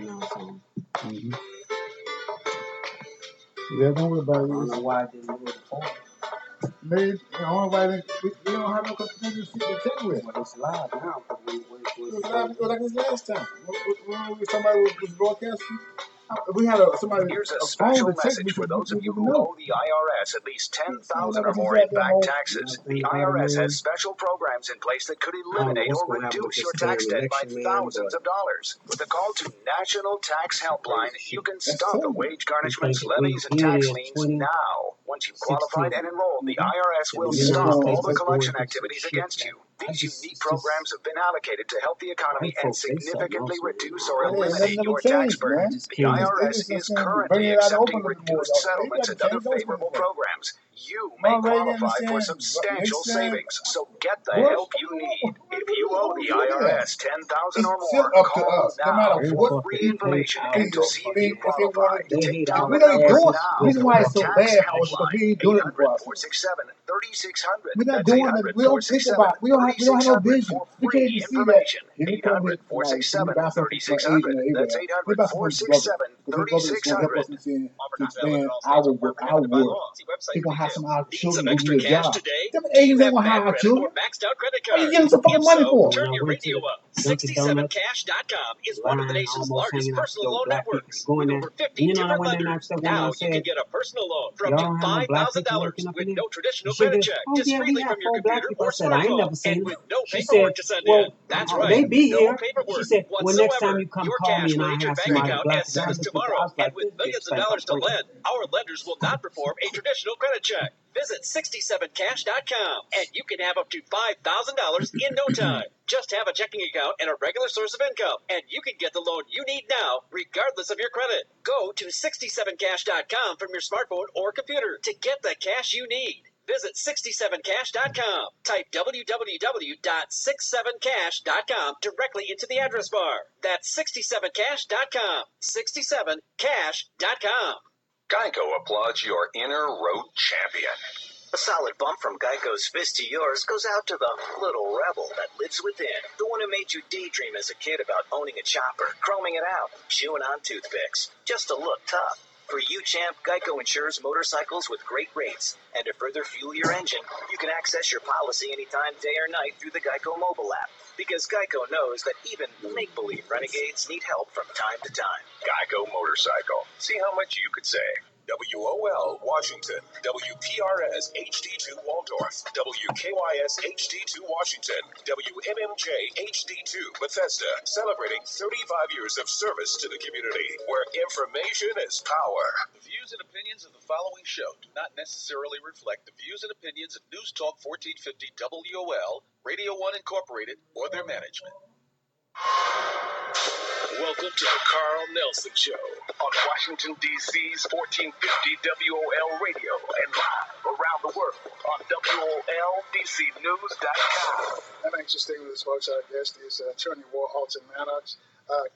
You know what I'm saying? Mm-hmm. Yeah, don't worry about it. I don't know why I didn't do it before. Maybe, we don't have no contingency to check with. Well, it's live now. It was like this last time. When somebody was broadcasting, we had somebody Here's a phone special to check. message for those of you would who know. owe the IRS at least $10,000 or more You in back know, taxes. You The know, about it, IRS man. has special programs in place that could I don't know eliminate what's or going to happen with reduce this your tax damn debt by election, man. thousands of dollars. With a call to National Tax Helpline, you can stop the wage garnishments, levies, and tax liens now. Once you've qualified and enrolled, the IRS will The United stop all States the is collection going through some activities shit, against man. you. These unique programs have been allocated to help the economy White and folks, they something significantly else, man. reduce or and eliminate nothing your never tax changed, burden. man. just The came. IRS is currently Bringing it out accepting open a little bit more, reduced though. Maybe settlements gotta and other change those favorable things. programs. You may Ronald Reagan qualify for saying, substantial Nixon, savings, so get the Bush. help you need. If you owe the Look at that. IRS $10,000 or It's still more, up to call us, no matter now for what free people information and to see if you if they qualify. want to do. Take hate down our We the don't number do it. asses now. with Reason the why The it's so Tax bad for us because Helpline, we ain't doing it for ourselves. 800-467-3600. We're not That's doing it. We don't think about it. We don't have no 800-467-3600 vision. for We can't even free see that. information. Here we come here tonight. We buy something from Asian 800-467-3600. or That's Arab. We buy something from his brother. Because his brother is going to help us 800-467-3600. to expand our work. He's going to have some of our children who need a job. Them Do you Asians ain't have going to hire bad our credit or children. maxed out credit What are you cards? giving some fucking If money so, for? turn When I your went to radio the up. Dunkin' Donuts 67cash.com is one of the line, nation's almost largest hanging out personal the door, loan black people networks going with there. over And 50 you know, I different went there and I lenders. said, when I Now you can said, get a personal loan for up y'all to don't have no black people working $5,000 up in with there? no And traditional she credit said, check, oh, yeah, we discreetly have from your 4 black computer people. I or said, I ain't smartphone, never and seen them. with no She said, paperwork to send in. well, That's they right, be no here. She paperwork said, well, next time whatsoever. you come Your call me cash and will I hit your have bank somebody account black as people. soon I as looked at the, tomorrow, I was and like, with this bitch millions of think I'm dollars to crazy. lend, our lenders will not perform a traditional credit check. Visit 67cash.com and you can have up to $5,000 in no time. Just have a checking account and a regular source of income, and you can get the loan you need now, regardless of your credit. Go to 67cash.com from your smartphone or computer to get the cash you need. Visit 67cash.com. Type www.67cash.com directly into the address bar. That's 67cash.com. 67cash.com. Geico applauds your inner road champion. A solid bump from Geico's fist to yours goes out to the little rebel that lives within. The one who made you daydream as a kid about owning a chopper, chroming it out, chewing on toothpicks, just to look tough. For you, champ, Geico insures motorcycles with great rates. And to further fuel your engine, you can access your policy anytime, day or night through the Geico mobile app. Because Geico knows that even make-believe renegades need help from time to time. Geico Motorcycle. See how much you could save. WOL Washington, WPRS HD2 Waldorf, WKYS HD2 Washington, WMMJ HD2 Bethesda, celebrating 35 years of service to the community, where information is power. The views and opinions of the following show do not necessarily reflect the views and opinions of News Talk 1450 WOL, Radio 1 Incorporated, or their management. Welcome to the Carl Nelson Show on Washington, D.C.'s 1450 WOL Radio and live around the world on WOLDCnews.com. I'm anxious to stay with us, folks. Our guest is Attorney War Alton Maddox.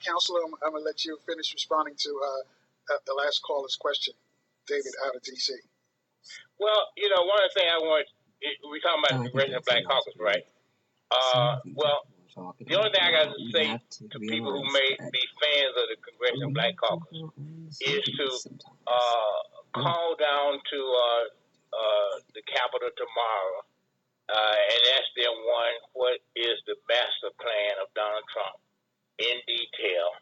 Counselor, I'm going to let you finish responding to the last caller's question, David out of D.C. Well, you know, one of the things I want, we're talking about the Congressional Black Caucus, right? Well, the only thing I got to say to people who may be fans of the Congressional Black Caucus is to call down to the Capitol tomorrow and ask them, one, what is the master plan of Donald Trump in detail?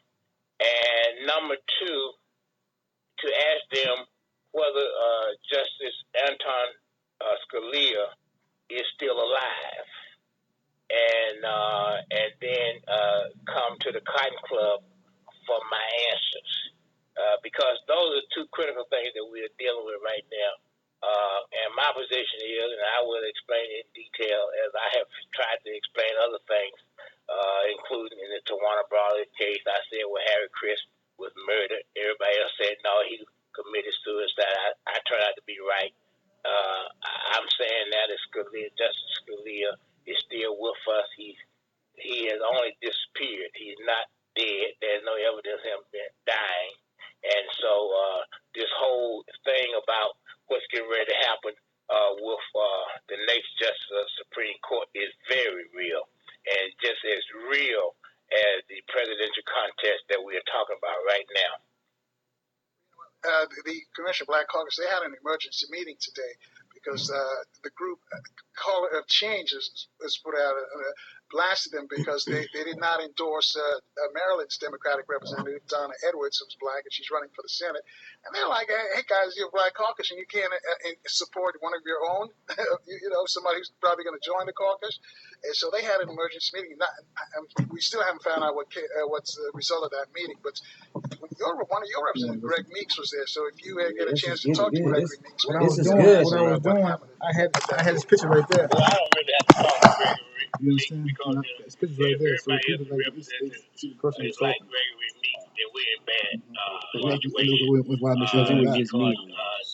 And number two, to ask them whether Justice Anton Scalia is still alive. And then come to the Cotton Club for my answers, because those are two critical things that we are dealing with right now. And my position is, and I will explain it in detail as I have tried to explain other things, including in the Tawana Brawley case. I said, well, Harry Chris was murdered. Everybody else said, no, he committed suicide. I turned out to be right. I'm saying that Justice Scalia is still with us. He has only disappeared. He's not dead. There's no evidence of him dying. And so this whole thing about what's getting ready to happen with the next justice of the Supreme Court is very real, and just as real as the presidential contest that we we're talking about right now? The Congressional Black Caucus, they had an emergency meeting today because the group Call of Change was put out, blasted them because they did not endorse Maryland's Democratic Representative, Donna Edwards, who's black, and she's running for the Senate. And they're like, hey guys, you're a Black Caucus and you can't support one of your own, somebody who's probably going to join the caucus. And so they had an emergency meeting. We still haven't found out what's the result of that meeting, but one of your representatives, Greg Meeks, was there. So if you get a chance to talk to Greg Meeks, what I was doing, I had his picture right there. Well, I don't really have to talk to Gregory You understand? because His picture's right there. So everybody people else they represents see the person is who's like talking. Gregory Meeks, then we're in bad That's why I make sure I do that.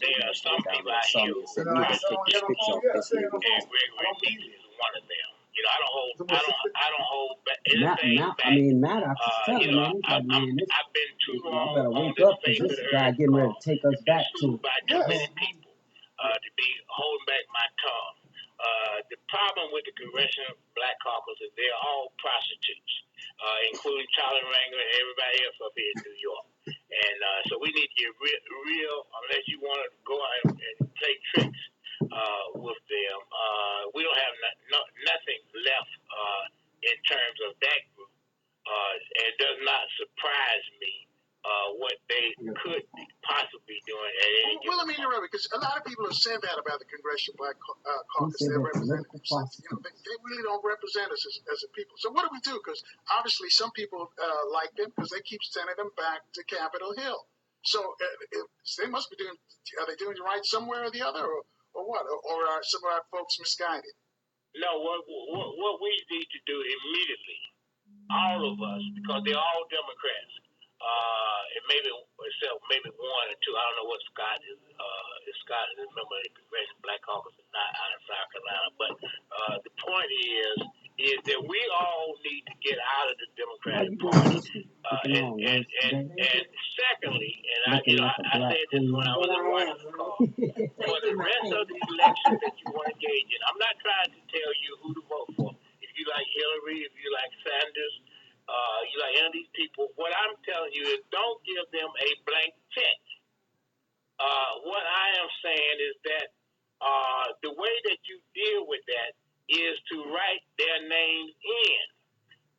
there are some people out here who try to take this picture off this year, and Gregory Meeks is one of them. I don't hold anything back. I mean, Matt, I was telling man, I've been too long better on wake this up face because of this the guy earth. getting ready to take us back to. By too many people to be holding back my tongue. The problem with the Congressional Black Caucus is they're all prostitutes, including Charlie Ranger and everybody else up here in New York. And so we need to get real unless you want to go out and play tricks with them. We don't have nothing left in terms of that group. And it does not surprise me what they could possibly be doing at any given Well, I mean, you're right, because a lot of people have said that about the Congressional Black Caucus. Their representatives, they really don't represent us as a people. So what do we do? Because obviously some people like them because they keep sending them back to Capitol Hill. So they must be doing. Are they doing right somewhere or the other, or what? Or are some of our folks misguided? No, what we need to do immediately, all of us, because they're all Democrats, and maybe one or two. I don't know what Scott is. If Scott is a member of the Congressional Black Caucus, is not out of South Carolina. But the point is that we all need to get out of the Democratic Party. And secondly, and I said this when I was in Washington, for the rest of the elections that you want to engage in, I'm not trying to tell you who to vote for. If you like Hillary, if you like Sanders, you like any of these people, what I'm telling you is don't give them a blank check. What I am saying is that the way that you deal with that is to write their names in.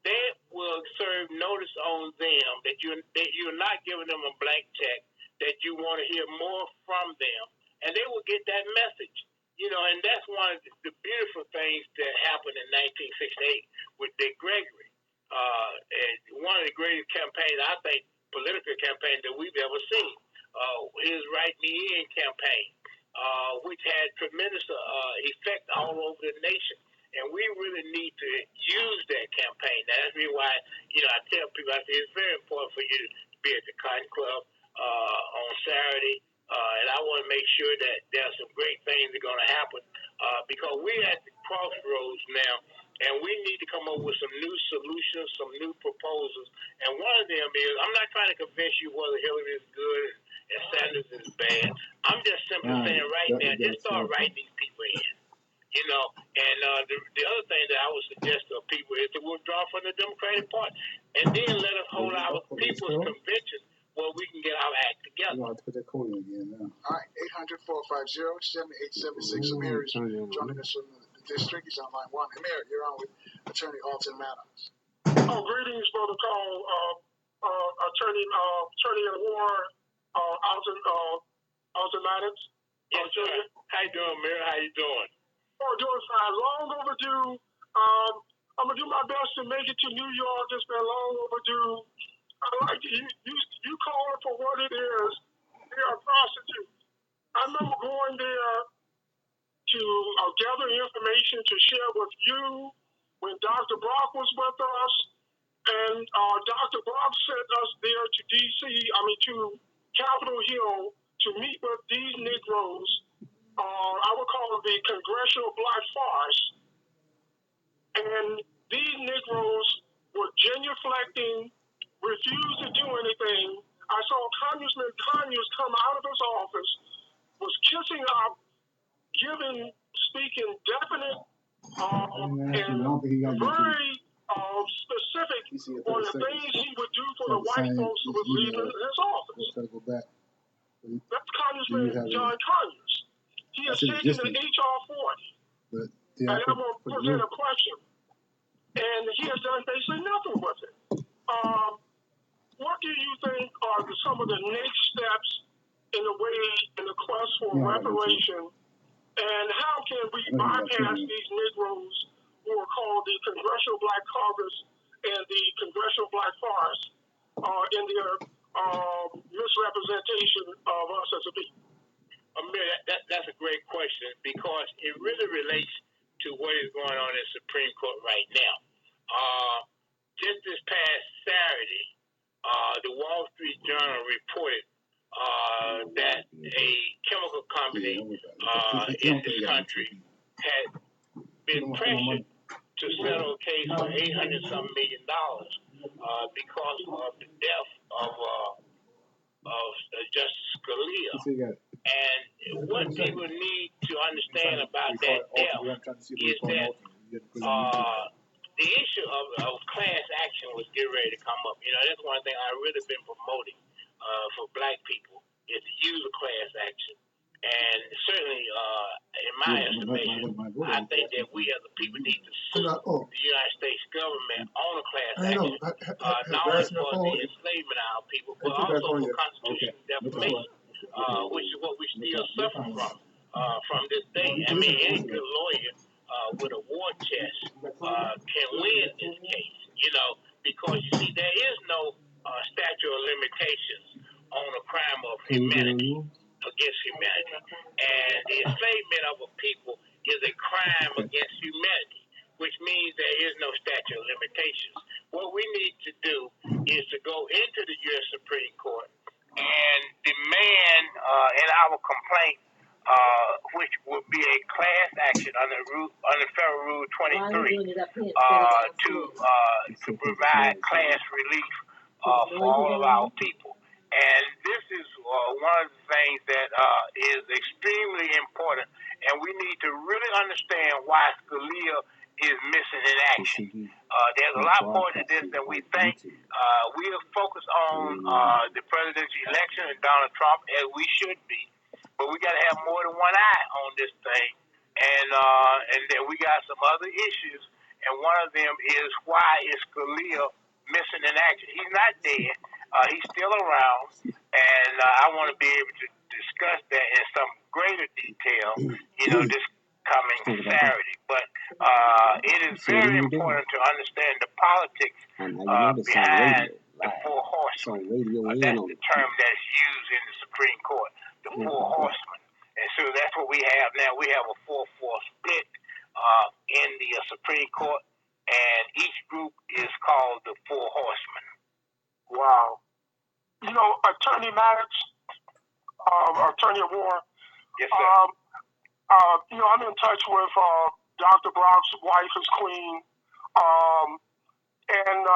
That will serve notice on them that you're not giving them a blank check, that you want to hear more from them, and they will get that message. And that's one of the beautiful things that happened in 1968 with Dick Gregory. And one of the greatest campaigns, I think, political campaigns that we've ever seen. His Write Me In campaign, which had tremendous effect all over the nation. And we really need to use that campaign. Now, that's really why, I tell people, I say it's very important for you to be at the Cotton Club on Saturday. And I want to make sure that there are some great things that are going to happen because we're at the crossroads now, and we need to come up with some new solutions, some new proposals. And one of them is, I'm not trying to convince you whether Hillary is good and Sanders is bad. I'm just simply saying right now, just start writing these people in. And the other thing that I would suggest to people is to withdraw from the Democratic Party, and then let us hold our people's convention where we can get our act together. I'll have to put that code in again now. All right, 800-450-7876. Amir is joining us from the district. He's on line one. Amir, you're on with Attorney Alton Maddox. Greetings, Brother Cole, Attorney at War, Alton Maddox. Yes, sir. How you doing, Amir? How you doing? Doing fine. Long overdue. I'm gonna do my best to make it to New York. It's been long overdue. You call it for what it is. They are prostitutes. I remember going there to gather information to share with you when Dr. Brock was with us, and Dr. Brock sent us there to to Capitol Hill to meet with these Negroes. I would call it the Congressional Black Force. And these Negroes were genuflecting, refused to do anything. I saw Congressman Conyers come out of his office, was kissing up, speaking definite and very specific on the things he would do for the white folks who was leaving his office. We'll try to go back. That's Congressman John Conyers. He has taken the H.R. 40 and I'm going to present a question. And he has done basically nothing with it. What do you think are some of the next steps in the quest for reparation? And how can we bypass these Negroes who are called the Congressional Black Caucus and the Congressional Black Forest in their misrepresentation of us as a people? Amir, that's a great question because it really relates to what is going on in the Supreme Court right now. Just this past Saturday, the Wall Street Journal reported that a chemical company in this country had been pressured to settle a case for $800-some million because of the death of Justice Scalia. And what people need to understand about that death is that the issue of class action was getting ready to come up. You know, that's one thing I've really been promoting for black people is to use a class action. And certainly, in my estimation, I think that we as a people need to sue the United States government on a class action, not only for the enslavement of our people, but also for constitutional defamation, which is what we still suffer from this day. I mean, any good lawyer with a war chest can win this case, you know, because you see, there is no statute of limitations on a crime of humanity against humanity. And the enslavement of a people is a crime against humanity, which means there is no statute of limitations. What we need to do is to go into the U.S. Supreme Court and demand in our complaint, which would be a class action under Federal Rule 23, to provide class relief for all of our people. And this is one of the things that is extremely important, and we need to really understand why Scalia is missing in action. There's a lot more to this than we think. We are focused on the presidential election and Donald Trump, as we should be, but we got to have more than one eye on this thing, and then we got some other issues, and one of them is why is Scalia missing in action? He's not dead. He's still around, and I want to be able to discuss that in some greater detail, you know, this coming Saturday. But it is very important to understand the politics behind the four horsemen. That's the term that's used in the Supreme Court, the four horsemen. And so that's what we have now. We have a 4-4 split in the Supreme Court, and each group is called the four horsemen. Wow. You know, Attorney Maddox, Attorney of War. Yes, sir. You know, I'm in touch with Dr. Brock's wife is Queen. And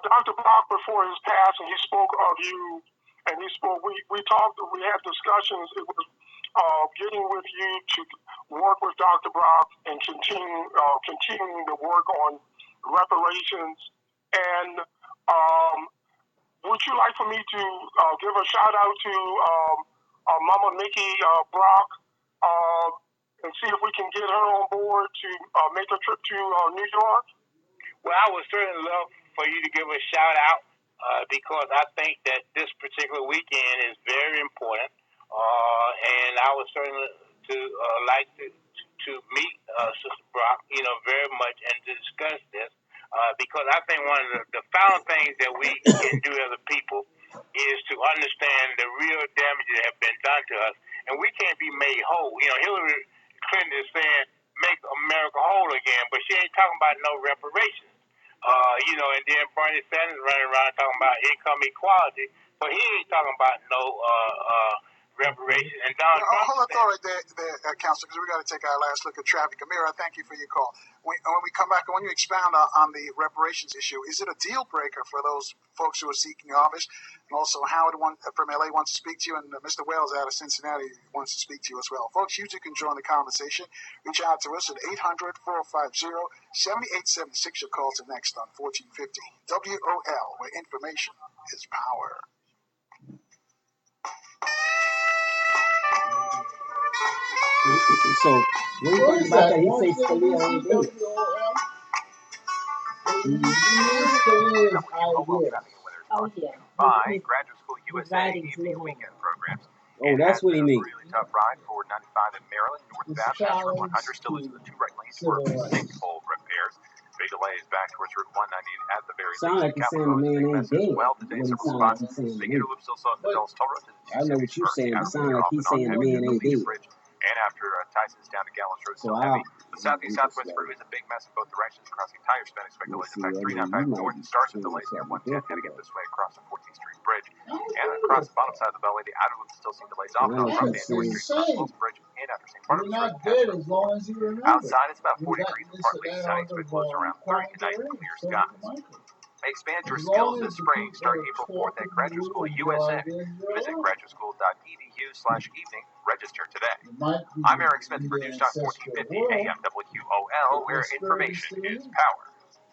Dr. Brock, before his passing, he spoke of you, and we talked, we had discussions. It was getting with you to work with Dr. Brock and continuing the work on reparations. And would you like for me to give a shout out to Mama Mickey Brock and see if we can get her on board to make a trip to New York? Well, I would certainly love for you to give a shout out because I think that this particular weekend is very important, and I would certainly like to meet Sister Brock, you know, very much, and to discuss this. Because I think one of the found things that we can do as a people is to understand the real damage that have been done to us, and we can't be made whole. You know, Hillary Clinton is saying make America whole again, but she ain't talking about no reparations. You know, and then Bernie Sanders running around talking about income equality, but he ain't talking about no reparations. And Donald Trump. Hold on, right there, Councilor, because we got to take our last look at traffic. Amira, thank you for your call. When we come back, I want you to expound on the reparations issue. Is it a deal breaker for those folks who are seeking office? And also, Howard from LA wants to speak to you, and Mr. Wells out of Cincinnati wants to speak to you as well. Folks, you too can join the conversation. Reach out to us at 800-450-7876. Your call to next on 1450 WOL, where information is power. So when he comes back, he say Scalia ain't dead. Oh yeah. By Graduate School USA evening weekend programs. Oh, that's what he means. Really tough ride for 95 in Maryland. Northbound past Route 100 still losing the two right lanes for sinkhole repairs. Big delays back towards Route 198 at the very Sound like he's saying the man ain't dead. well What today, he several sound like spots. he's saying to Big me. Loop still saw the Dulles Toll Road to the I know what you're saying, but sound like he's saying the man ain't dead. And after Tyson's down to Gallows Road, So still heavy. The southeast southwest freeway is a big mess in both directions, crossing tire spin expected delays. In fact, 395 north starts with delays near 110 heading up this way across the 14th Street Bridge. And across the bottom side of the belly, the outer loop still seeing delays off and on from the North Street across Wells Bridge and after St. Barnabas Road. As long as you remember. Outside, it's about 40 degrees and partly sunny, but close around 30 tonight with clear skies. Expand your skills this spring. Start April 4th at Graduate School USA. Visit graduateschool.edu/evening. Register today. I'm Eric Smith for Newstalk 1450 AM WQOL, where information is power.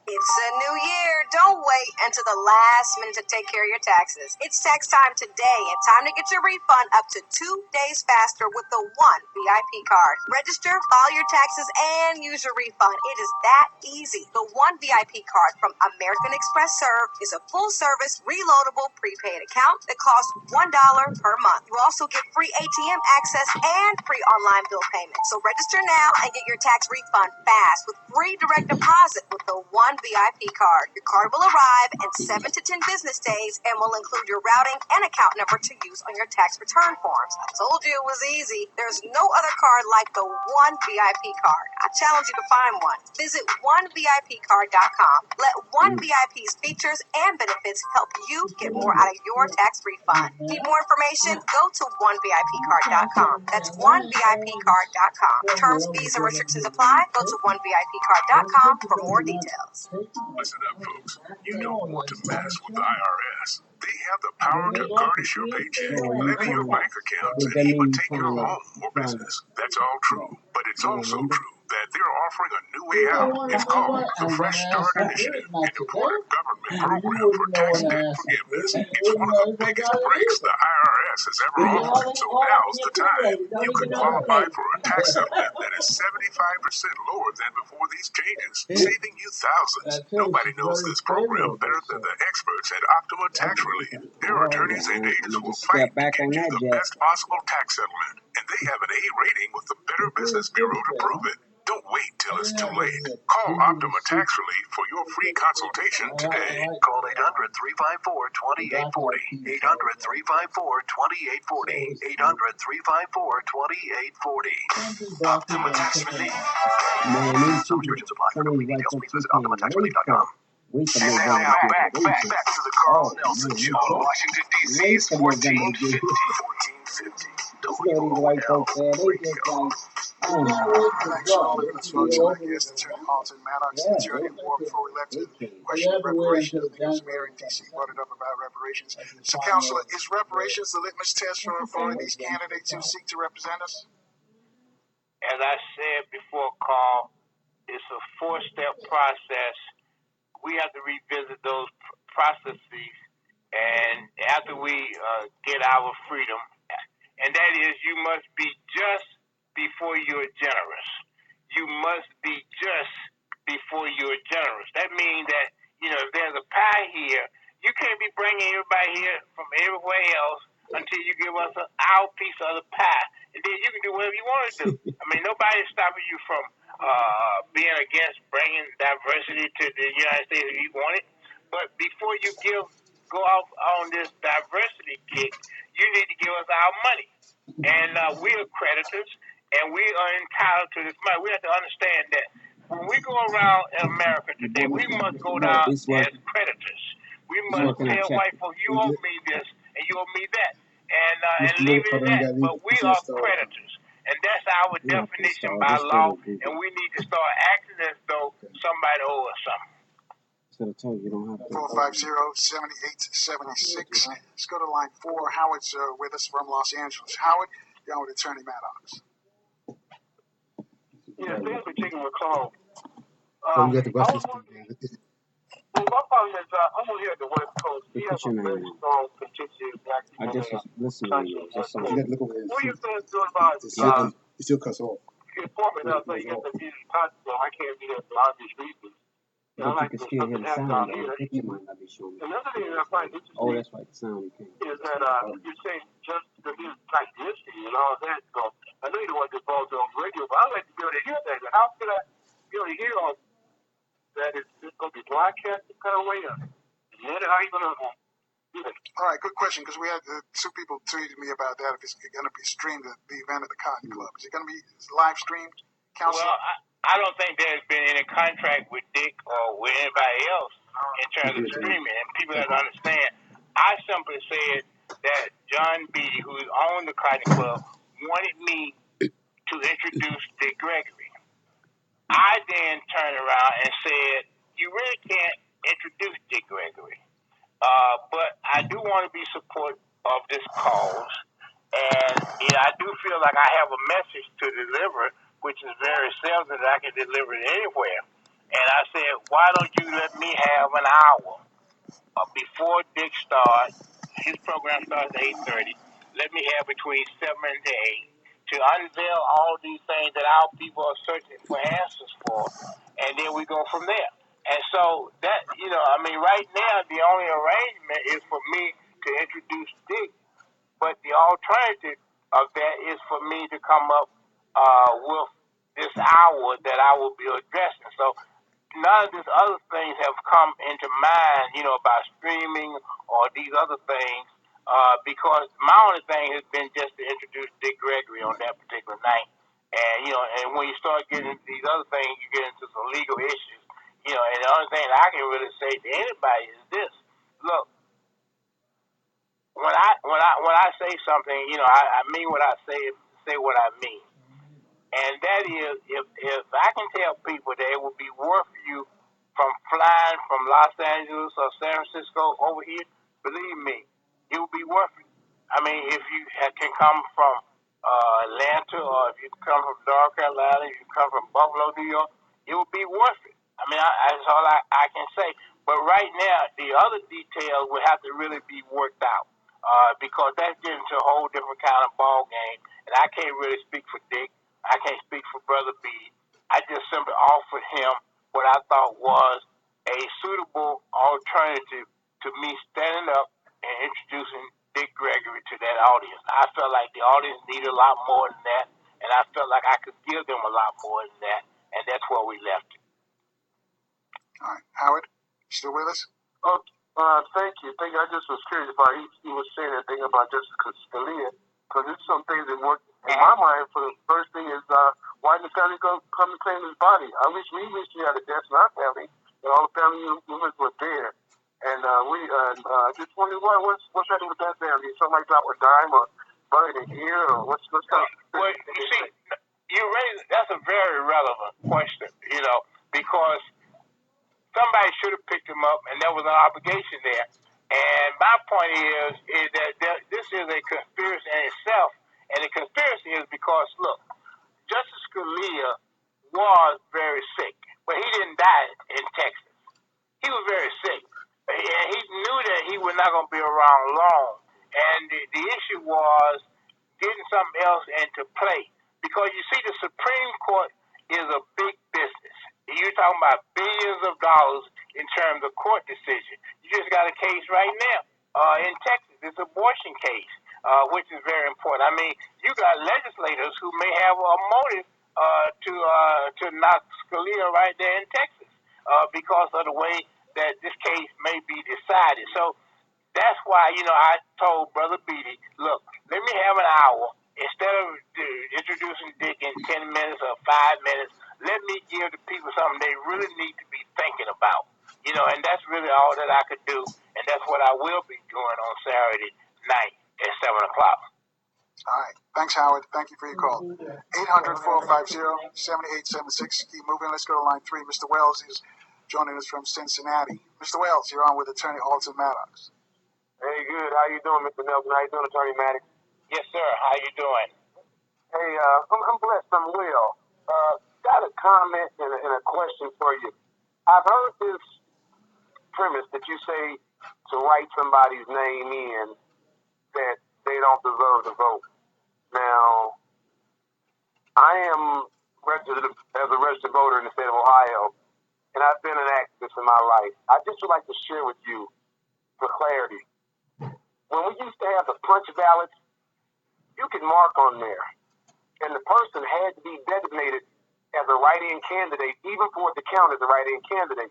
It's a new year. Don't wait until the last minute to take care of your taxes. It's tax time today and time to get your refund up to 2 days faster with the One VIP card. Register, file your taxes, and use your refund. It is that easy. The One VIP card from American Express Serve is a full-service, reloadable prepaid account that costs $1 per month. You also get free ATM access and free online bill payment. So register now and get your tax refund fast with free direct deposit with the One VIP card. Your card will arrive in 7 to 10 business days and will include your routing and account number to use on your tax return forms. I told you it was easy. There's no other card like the One VIP card. I challenge you to find one. Visit onevipcard.com. Let One VIP's features and benefits help you get more out of your tax refund. Need more information? Go to onevipcard.com. That's onevipcard.com. Terms, fees, and restrictions apply. Go to onevipcard.com for more details. Listen up, folks. You don't want to mess with the IRS. They have the power to garnish your paycheck, levy your bank accounts, and even take your home or business. That's all true. But it's also true that they're offering a new way out. It's called the Fresh Start Initiative, an important government program for tax debt forgiveness. It's one of the biggest breaks the IRS has ever offered. So now's the time. You could qualify for a tax settlement that is 75% lower than before these changes, saving you thousands. Nobody knows this program better than the experts at Optima Tax Relief. Their attorneys and agents will fight to get you the best possible tax settlement. And they have an A rating with the Better Business Bureau to prove it. Don't wait till it's too late. Call Optima Tax Relief for your free consultation today. Call 800-354-2840. 800-354-2840. 800-354-2840. Optima Tax Relief. Man, Some restrictions apply. For complete details, please visit OptimaTaxRelief.com. Wait for And November now to back get to the Carl Nelson Show. Washington, D.C.'s 1450. 1450. You know these white folks there, they just like, oh my Thanks for all the good folks. My guest, Attorney Halton Maddox, attorney at war before we left. Question of reparations. I think it was Mayor in D.C. brought it up about reparations. So, Counselor, is reparations the litmus test for these candidates who seek to represent us? As I said before, Carl, it's a 4-step process. We have to revisit those processes, and after we get our freedom, and that is, you must be just before you're generous. You must be just before you're generous. That means that, if there's a pie here, you can't be bringing everybody here from everywhere else until you give us our piece of the pie, and then you can do whatever you want to do. I mean, nobody's stopping you from being against bringing diversity to the United States if you want it. But before you go off on this diversity kick, you need to give us our money. And we are creditors, and we are entitled to this money. We have to understand that when we go around in America today, we must go down as creditors. We must tell white folks, you owe me this and you owe me that. and leave it at that. But we are predators, and that's our definition by law, and we need to start acting as though somebody owes us something. 450-7876. Let's go to line 4. Howard's with us from Los Angeles. Howard, you're on with Attorney Maddox. Yeah, thanks for taking my call. You got the rest of the well, my problem is I'm over here at the West Coast. We have a very strong contingent of black people. I just was listening to you. Just so You got to look over there. What are you doing about it still cuts off. informing us that you have to be possible? I can't be there for obvious reasons. But you can still hear the sound, though. The picture might not be showing. Another thing that I find interesting Oh, that's right. The sound you can't. is that you're saying just the music like history and all that. So I know you don't want to involve on radio, but I'd like to be able to hear that. How could I be able to hear all that? It's going to be broadcast some kind of way? How are you going to do that? All right, good question, because we had two people tweeted me about that. If it's going to be streamed at the event at the Cotton Club, is it going to be live streamed? Council? Well, I don't think there's been any contract with Dick or with anybody else in terms of streaming, and people have to understand. I simply said that John Beatty, who owned the Cotton Club, wanted me to introduce Dick Gregory. I then turned around and said, you really can't introduce Dick Gregory. But I do want to be supportive of this cause. And I do feel like I have a message to deliver, which is very seldom that I can deliver it anywhere. And I said, why don't you let me have an hour before Dick starts? His program starts at 8:30. Let me have between 7 and 8 to unveil all these things that our people are searching for answers for. And then we go from there. And so that, right now, the only arrangement is for me to introduce Dick. But the alternative of that is for me to come up with this hour that I will be addressing. So none of these other things have come into mind, about streaming or these other things, because my only thing has been just to introduce Dick Gregory on that particular night. And, and when you start getting into these other things, you get into some legal issues. And the only thing that I can really say to anybody is this. Look, when I say something, I mean what I say what I mean. And that is, if I can tell people that it would be worth you from flying from Los Angeles or San Francisco over here, believe me, it would be worth it. I mean, if you can come from Atlanta, or if you come from North Carolina, if you come from Buffalo, New York, it would be worth it. I mean, that's all I can say. But right now, the other details would have to really be worked out, because that's getting to a whole different kind of ball game. And I can't really speak for Dick. I can't speak for Brother B. I just simply offered him what I thought was a suitable alternative to me standing up and introducing Dick Gregory to that audience. I felt like the audience needed a lot more than that, and I felt like I could give them a lot more than that, and that's where we left it. All right, Howard, still with us? Thank you. I just was curious about he was saying that thing about Justice Scalia, because there's some things that work in my mind. For the first thing is why didn't the family come and claim his body? We recently had a death in our family, and all the family members were there, and we just wondered what's happening with that family? Somebody drop a dime or buried a ear, or what's kind of? Well, you see, that's a very relevant question, because somebody should have picked him up, and there was an obligation there. And my point is that this is a conspiracy in itself. And the conspiracy is because, look, Justice Scalia was very sick, but he didn't die in Texas. He was very sick. And he knew that he was not going to be around long. And the issue was getting something else into play. Because you see, the Supreme Court is a big business. You're talking about billions of dollars in terms of court decision. You just got a case right now in Texas. It's an abortion case, which is very important. I mean, you got legislators who may have a motive to knock Scalia right there in Texas because of the way that this case may be decided. So that's why, I told Brother Beatty, look, let me have an hour. Instead of introducing Dick in 10 minutes or 5 minutes, let me give the people something they really need to be thinking about. And that's really all that I could do, and that's what I will be doing on Saturday night. at 7 o'clock. All right. Thanks, Howard. Thank you for your call. 800-450-7876. Keep moving. Let's go to line 3. Mr. Wells is joining us from Cincinnati. Mr. Wells, you're on with Attorney Alton Maddox. Hey, good. How you doing, Mr. Nelson? How you doing, Attorney Maddox? Yes, sir. How you doing? Hey, I'm blessed. I'm well. Got a comment and a question for you. I've heard this premise that you say to write somebody's name in that they don't deserve to vote. Now, I am registered as a registered voter in the state of Ohio, and I've been an activist in my life. I just would like to share with you, for clarity, when we used to have the punch ballots, you could mark on there, and the person had to be designated as a write-in candidate, even for it to count as a write-in candidate.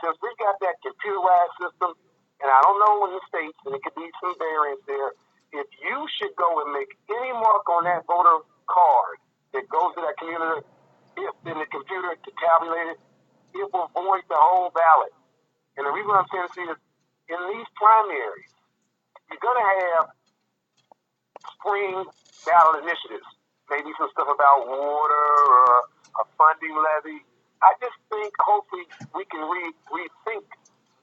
Since we got that computerized system, and I don't know in the states, and it could be some variance there, if you should go and make any mark on that voter card that goes to that computer, if in the computer to tabulate it, it will void the whole ballot. And the reason I'm saying this is, in these primaries, you're going to have spring ballot initiatives, maybe some stuff about water or a funding levy. I just think hopefully we can rethink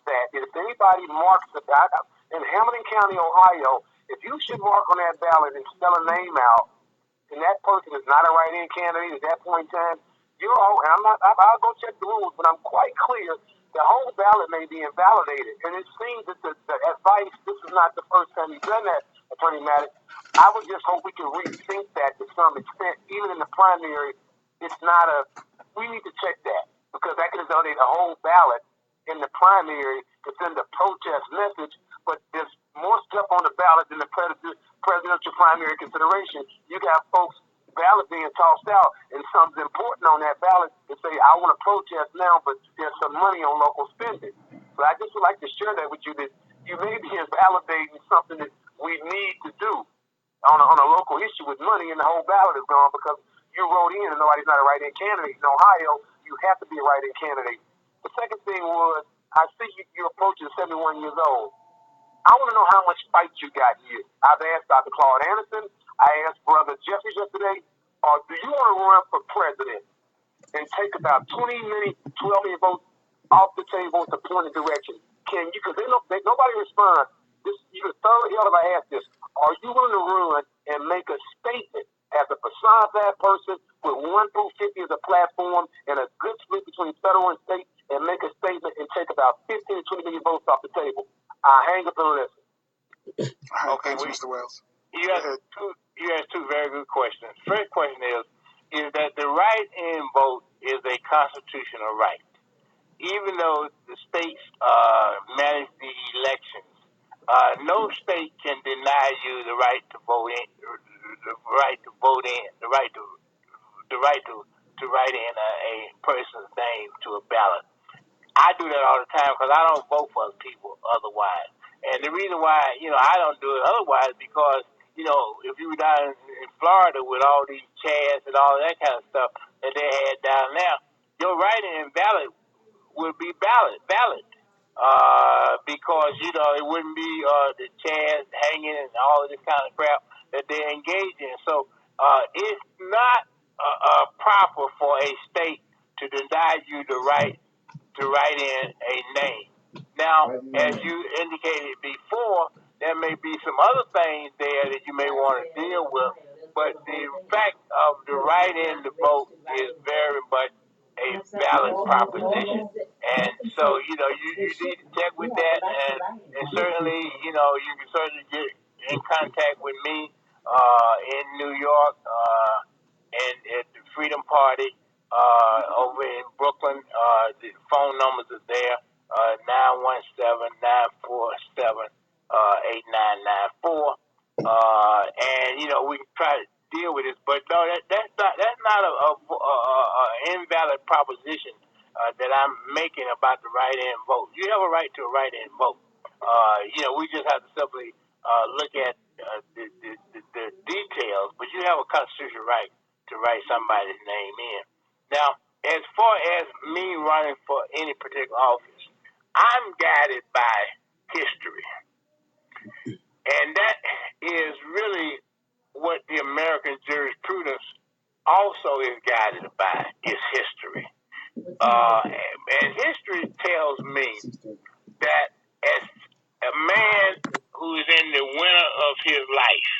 that. If anybody marks the ballot in Hamilton County, Ohio, if you should mark on that ballot and spell a name out, and that person is not a write-in candidate at that point in time, I'll go check the rules, but I'm quite clear the whole ballot may be invalidated. And it seems that the advice, this is not the first time you've done that, Attorney Maddox. I would just hope we can rethink that to some extent. Even in the primary, we need to check that, because that can invalidate a whole ballot in the primary to send a protest message, but there's more stuff on the ballot than the presidential primary consideration. You got folks' ballot being tossed out, and something's important on that ballot to say, I want to protest now, but there's some money on local spending. So I just would like to share that with you, that you may be invalidating something that we need to do on a local issue with money, and the whole ballot is gone because you wrote in and nobody's not a write-in candidate. In Ohio, you have to be a write-in candidate. The second thing was, I see you're approaching 71 years old. I want to know how much fight you got here. I've asked Dr. Claude Anderson. I asked Brother Jeffries yesterday, do you want to run for president and take about 12 million votes off the table to point a direction? Can you? Because nobody responds. You could thoroughly hell if I ask this. Are you willing to run and make a statement as a persona that person with 1 through 50 as a platform and a good split between federal and state, and make a statement and take about 15 to 20 million votes off the table? I'll hang up and listen. Okay, thanks, Mr. Wells. You asked two very good questions. First question is that the right-in vote is a constitutional right. Even though the states manage the elections, no state can deny you the right to vote in, the right to write in a person's name to a ballot. I do that all the time because I don't vote for other people otherwise. And the reason why, I don't do it otherwise because, if you were down in Florida with all these chads and all that kind of stuff that they had down there, your write-in ballot would be valid. Because, it wouldn't be the chads hanging and all of this kind of crap that they engage in. So it's not proper for a state to deny you the right to write in a name. Now, as you indicated before, there may be some other things there that you may want to deal with, but the fact of the write-in to vote is very much a valid proposition. And so, you need to check with that, and certainly, you can certainly get in contact with me in New York and at the Freedom Party over in Brooklyn. The phone numbers are there, 917-947-8994. And, we can try to deal with this. But no, that's not a invalid proposition that I'm making about the write-in vote. You have a right to a write-in vote. We just have to simply look at the details, but you have a constitutional right to write somebody's name in. Now, as far as me running for any particular office, I'm guided by history. And that is know is guided by is history. And history tells me that as a man who is in the winter of his life,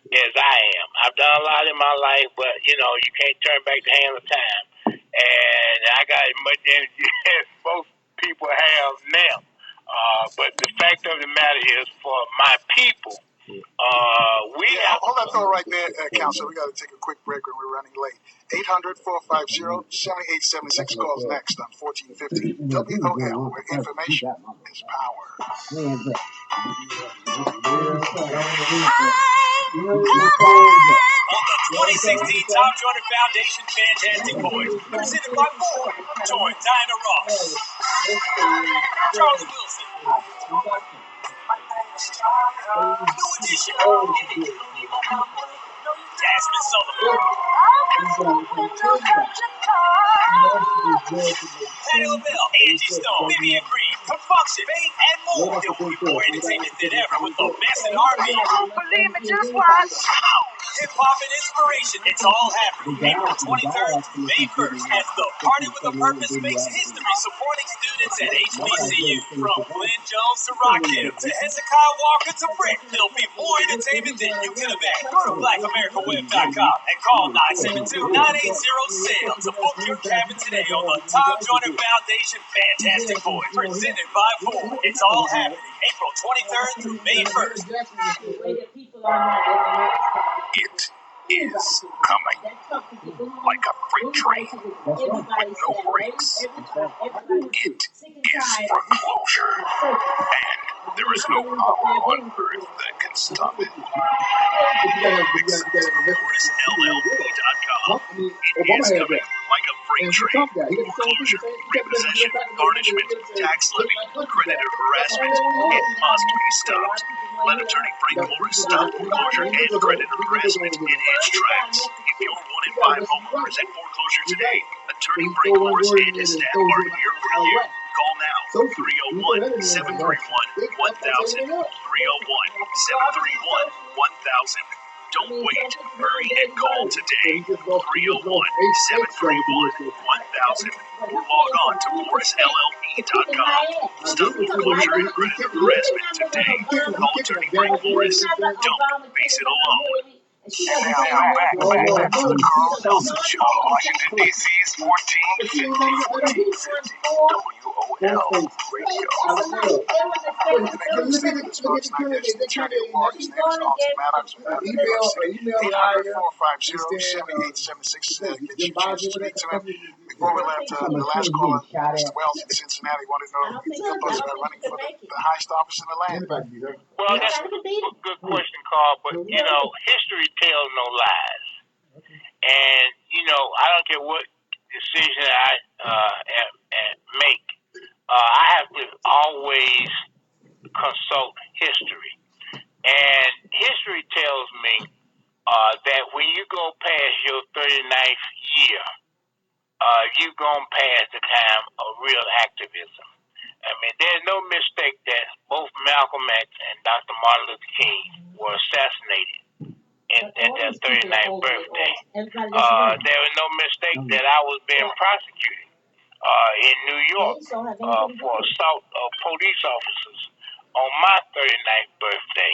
as I am, I've done a lot in my life, but you can't turn back the hand of time. And I got as much energy as most people have now. But the fact of the matter is, for my people, hold that thought right there, Counselor. We got to take a quick break when we're running late. 800-450-7876 calls next on 1450 WOL, where information is power. On the 2016 Tom Joyner Foundation Fantastic Boys, presented by Ford. Join Diana Ross, Charlie Wilson, New Edition, Jasmine Sullivan, Patty LaBelle, Angie Stone, Vivian Green, Confunction, Faith, and more. There will be more entertainment than ever with the best in R&B. Believe me, just watch. Hip-hop and inspiration. It's all happening April 23rd through May 1st as the Party with a Purpose makes history supporting students at HBCU. From Glenn Jones to Rakim to Hezekiah Walker to Brick, there'll be more entertainment than you can imagine. Go to BlackAmericaWeb.com and call 972-980-SAIL to book your cabin today on the Tom Joyner Foundation Fantastic Boys, presented by Ford. It's all happening April 23rd through May 1st. It is coming like a freight train with no brakes. It is foreclosure, and there is no power on earth that can stop it. Except MorrisLLP.com. It is coming like a freight train. Foreclosure, repossession, garnishment, tax levy, creditor harassment. It must be stopped. Let attorney Frank Morris stop foreclosure and creditor harassment in its tracks. If you're one in 5 homeowners at foreclosure today, attorney Frank Morris and his staff are here for you. Call now, 301-731-1000, 301-731-1000. Don't wait. Hurry and call today. 301-731-1000 or log on to MorrisLLP.com. Stop foreclosure and creditor harassment today. Call attorney Frank Morris. Don't face it alone. Now back to the Carl Nelson Show, Washington, D.C.'s 1450 WOL Radio. And they couldn't stick with us folks like this. The attorney at law, his name is Austin Maddox from New York City. 800-450-7876. Get you a chance to speak to him. Before we left, the last caller, Mr. Wells in Cincinnati, wanted to know if you could help us running for the highest office in the land. Well, that's a good question, Carl. But history tells no lies, and I don't care what decision I make. I have to always consult history, and history tells me that when you go past your 39th year, you've gone past the time of real activism. I mean, there's no mistake that both Malcolm X and Dr. Martin Luther King were assassinated at their 39th birthday. There was no mistake that I was being prosecuted in New York for assault of police officers on my 39th birthday.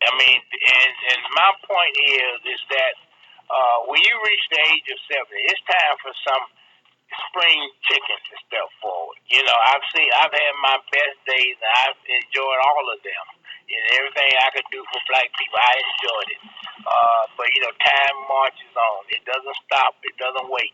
I mean, and my point is that when you reach the age of 70, it's time for some spring chickens to step forward. I've had my best days, and I've enjoyed all of them. Everything I could do for black people, I enjoyed it. But time marches on. It doesn't stop. It doesn't wait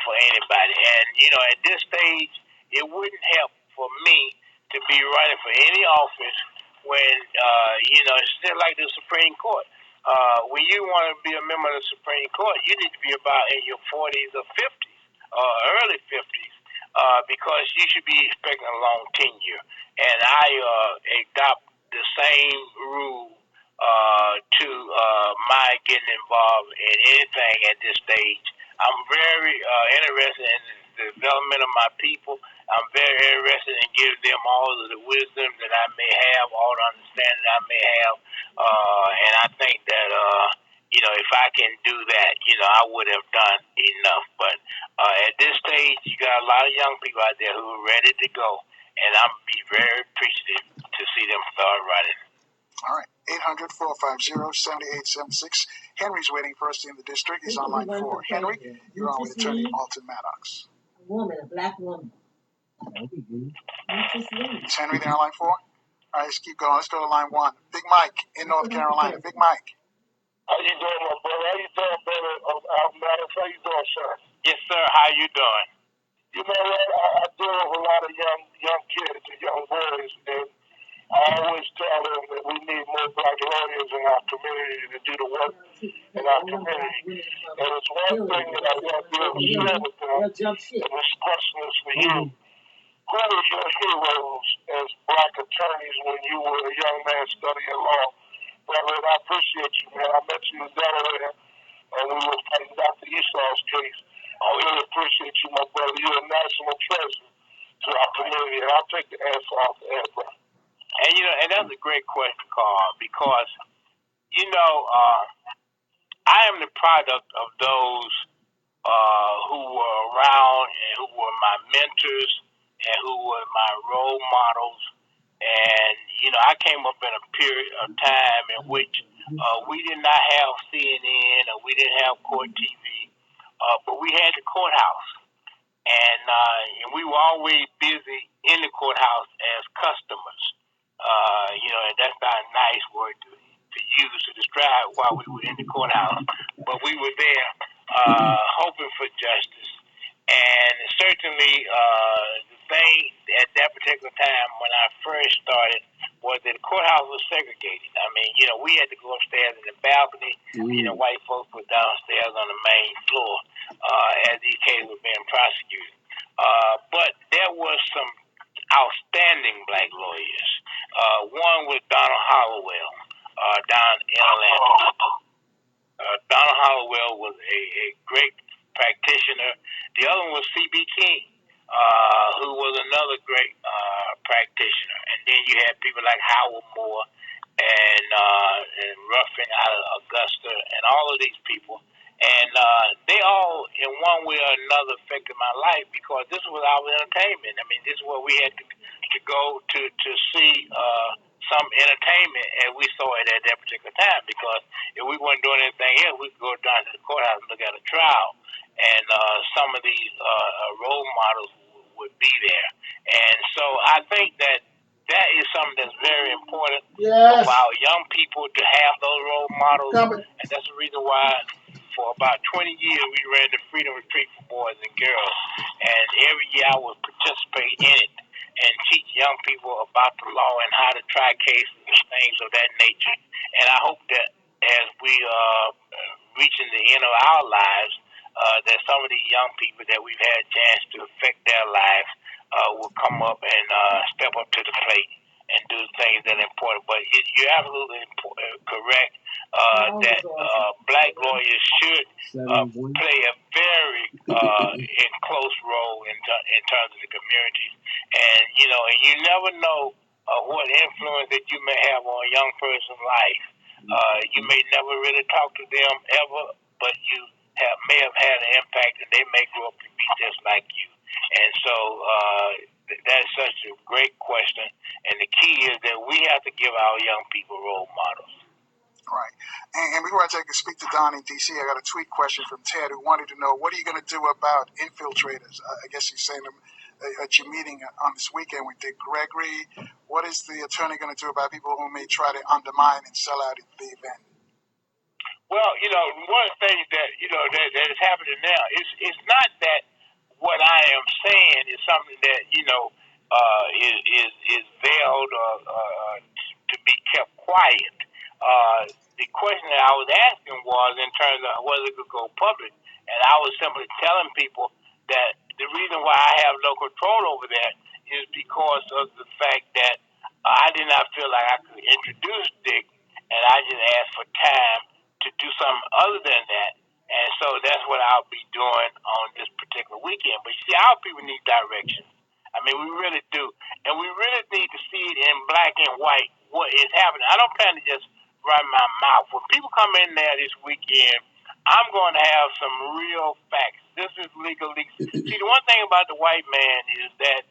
for anybody. And at this stage, it wouldn't help for me to be running for any office when it's still like the Supreme Court. When you want to be a member of the Supreme Court, you need to be about in your 40s or 50s. Early 50s, because you should be expecting a long tenure. And I adopt the same rule to my getting involved in anything at this stage. I'm very interested in the development of my people. I'm very interested in giving them all of the wisdom that I may have, all the understanding I may have. And I think that if I can do that, I would have done enough. But at this stage, you got a lot of young people out there who are ready to go, and I'm be very appreciative to see them start running. All right, 800-450-7876. Henry's waiting for us in the district. He's on line 4. Henry, you're on with Attorney Alton Maddox. A woman, a black woman. That'll be good. Is Henry there on line 4? All right, let's keep going. Let's go to line 1. Big Mike in North Carolina. Big Mike. How you doing, my brother? How you doing, brother? Maddox, how you doing, sir? Yes, sir. How you doing? You know what? I deal with a lot of young kids and young boys, and I always tell them that we need more black lawyers in our community to do the work in our community. And it's one thing that I want to share with them, and this question is for you. Who were your heroes as black attorneys when you were a young man studying law? Brother, I appreciate you, man. I met you in Delaware, and we were fighting Dr. Esau's case. I really appreciate you, my brother. You're a national treasure to our community, and I'll take the answer off the air, brother. And that's a great question, Carl, because I am the product of those who were around and who were my mentors and who were my role models. And I came up in a period of time in which we did not have CNN or we didn't have court TV, but we had the courthouse. And we were always busy in the courthouse as customers. And that's not a nice word to use to describe why we were in the courthouse, but we were there hoping for justice. And certainly, the thing at that particular time when I first started was that the courthouse was segregated. I mean, we had to go upstairs in the balcony. White folks were downstairs on the main floor as these cases were being prosecuted. But there was some outstanding black lawyers. One was Donald Hollowell down in Atlanta. Donald Hollowell was a great practitioner. The other one was C.B. King, who was another great practitioner. And then you had people like Howard Moore and Ruffin out of Augusta and all of these people. And they all, in one way or another, affected my life because this was our entertainment. I mean, this is where we had to go to see some entertainment, and we saw it at that particular time because if we weren't doing anything else, we could go down to the courthouse and look at a trial. And some of these role models would be there. And so I think that is something that's very important for our young people to have those role models. And that's the reason why for about 20 years we ran the Freedom Retreat for Boys and Girls. And every year I would participate in it and teach young people about the law and how to try cases and things of that nature. And I hope that as we reaching the end of our lives, that some of these young people that we've had a chance to affect their lives will come up and step up to the plate and do things that are important. But you're absolutely correct that black lawyers should play a very close role in terms of the communities. And you never know what influence that you may have on a young person's life. You may never really talk to them ever, but you may have had an impact, and they may grow up to be just like you. And so that's such a great question. And the key is that we have to give our young people role models. Right. And before I speak to Don in D.C., I got a tweet question from Ted who wanted to know, what are you going to do about infiltrators? I guess he's saying at your meeting on this weekend with Dick Gregory. What is the attorney going to do about people who may try to undermine and sell out the event? Well, one of the things that is happening now it's not that what I am saying is something that is veiled or to be kept quiet. The question that I was asking was in terms of whether it could go public, and I was simply telling people that the reason why I have no control over that is because of the fact that I did not feel like I could introduce Dick, and I just asked for time to do something other than that. And so that's what I'll be doing on this particular weekend. But you see, our people need direction. I mean, we really do. And we really need to see it in black and white what is happening. I don't plan to just run my mouth. When people come in there this weekend, I'm going to have some real facts. This is legally. See, the one thing about the white man is that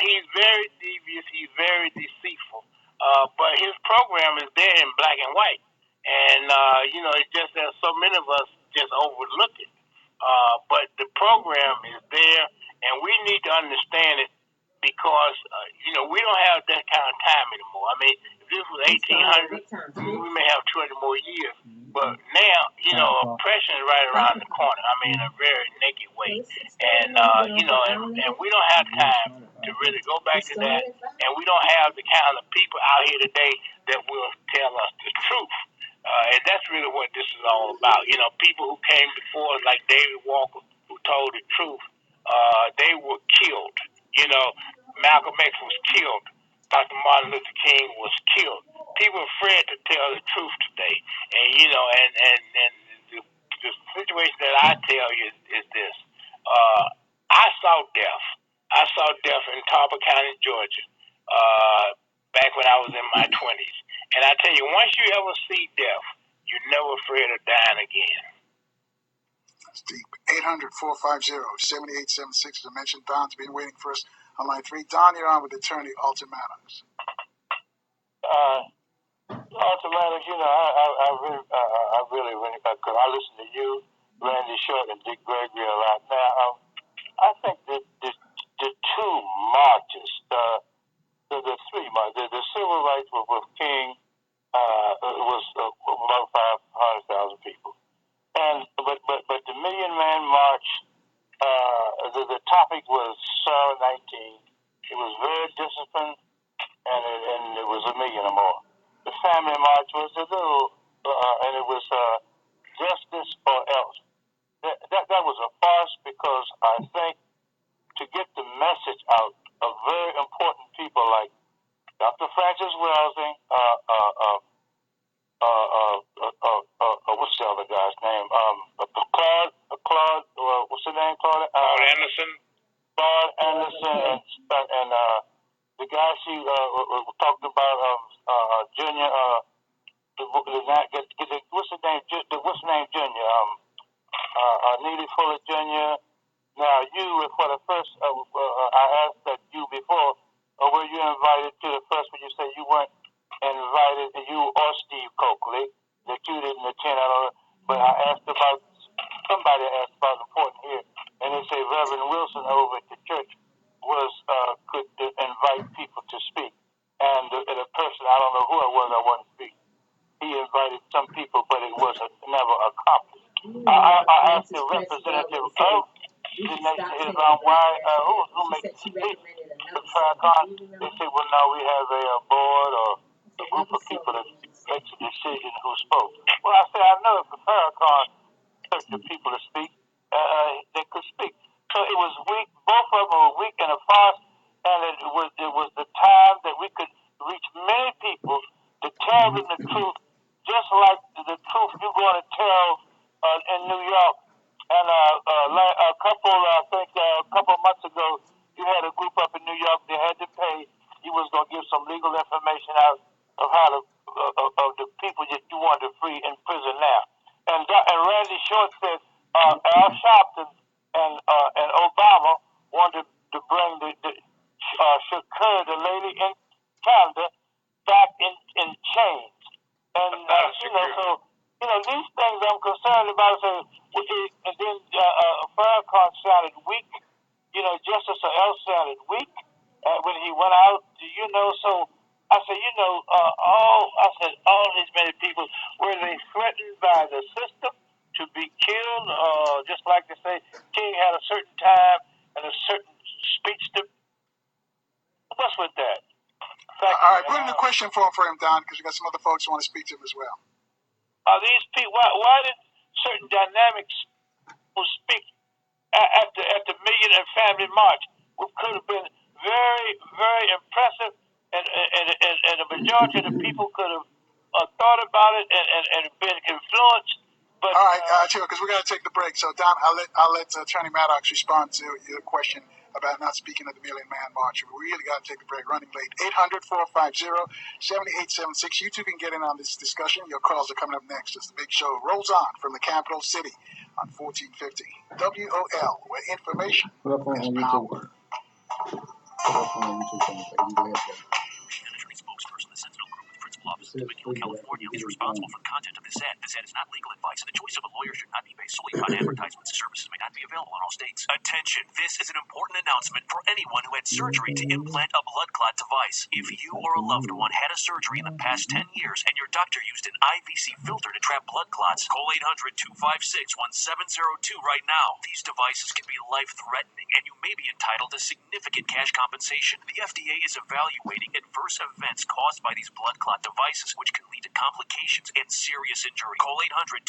he's very devious. He's very deceitful. But his program is there in black and white. And, it's just that so many of us just overlook it. But the program is there, and we need to understand it because, we don't have that kind of time anymore. I mean, if this was 1800, we may have 20 more years. But now, oppression is right around the corner. I mean, in a very naked way. And, and we don't have time to really go back to that. And we don't have the kind of people out here today that will tell us the truth. And that's really what this is all about. People who came before us, like David Walker, who told the truth, they were killed. Malcolm X was killed. Dr. Martin Luther King was killed. People are afraid to tell the truth today. And, and the situation that I tell you is this. I saw death. I saw death in Talbot County, Georgia, back when I was in my 20s. And I tell you, once you ever see death, you're never afraid of dying again. That's deep. 800-450-7876. As I mentioned, Don's been waiting for us on line 3. Don, you're on with attorney Alton Maddox. Alton Maddox, I really, because I listen to you, Randy Short, and Dick Gregory a lot. Now, I think that the two marches, the three marches, the civil rights with King, was about 500,000 people. But the Million Man March, the topic was SAR 19. It was very disciplined, and it was a million or more. The Family March was a little, and it was justice or else. That was a farce because I think to get the message out of very important people like Dr. Francis Welsing, what's the other guy's name? Claude, what's the name? Claude Anderson. Claude Anderson and the guy she talked about, Junior. What's the name? What's the name, Junior? Neely Fuller Jr. Now, you, for the first, I asked that you before, were you invited to the first when you said you weren't invited, you or Steve Coakley, that you didn't attend, I don't know, but I asked about, somebody asked about important here, and they say Reverend Wilson over at the church could invite people to speak. And the person, I don't know who it was I wanted to speak, he invited some people, but it was never accomplished. I asked the representative of the Nation of Islam why, who makes the speech to Farrakhan. They say, well, now we have a board or a group of people that makes a decision who spoke. Well, I said, I know if the Farrakhan took the people to speak, they could speak. So it was weak. Both of them were weak and a farce, and it was the time that we could reach many people to tell them the truth, just like the truth you're going to tell in New York. And a couple months ago, you had a group up in New York. They had to pay. You was going to give some legal information out of how of the people that you wanted to free in prison now. And Randy Short said Al Sharpton and Obama wanted to bring the Shakur, the lady in Canada, back in chains. And so these things I'm concerned about. So, and then Farrakhan sounded weak. Justice L sounded weak when he went out. So I said, all these many people, were they threatened by the system to be killed? Just like they say, King had a certain time and a certain speech to. What's with that? All right, put in a question for him, Don, because we got some other folks who want to speak to him as well. These people, why did certain dynamics who speak at the Million and Family March, which could have been very, very impressive, and the majority of the people could have thought about it and been influenced. But, all right, because we got to take the break. So, Don, I'll let Attorney Maddox respond to your question about not speaking at the Million Man March. We really got to take a break. Running late. 800-450-7876. You two can get in on this discussion. Your calls are coming up next as the big show rolls on from the capital city on 1450 WOL, where information is power. An attorney spokesperson, the Sentinel Group with principal office in Domingo, California, is responsible for the content of this ad. This ad is not legal advice, and the choice of a lawyer should not be based solely upon advertisements. Services may not be available in all states. Attention! This is an important announcement for anyone who had surgery to implant a blood clot device. If you or a loved one had a surgery in the past 10 years and your doctor used an IVC filter to trap blood clots, call 800-256-1702 right now. These devices can be life-threatening, and you may be entitled to significant cash compensation. The FDA is evaluating adverse events caused by these blood clot devices, which can lead to complications and serious injury. Call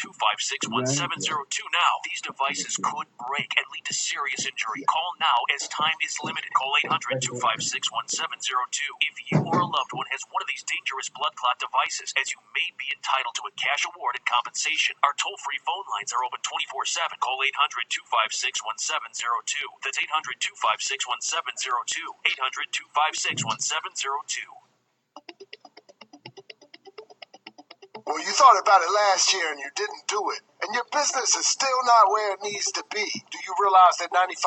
800-256-1702 now. These devices could break and lead to serious injury. Call now as time is limited. Call 800-256-1702. If you or a loved one has one of these dangerous blood clot devices, as you may be entitled to a cash award and compensation. Our toll-free phone lines are open 24/7. Call 800-256-1702. That's 800-256-1702. 800-256-1702. Well, you thought about it last year and you didn't do it. And your business is still not where it needs to be. Do you realize that 95%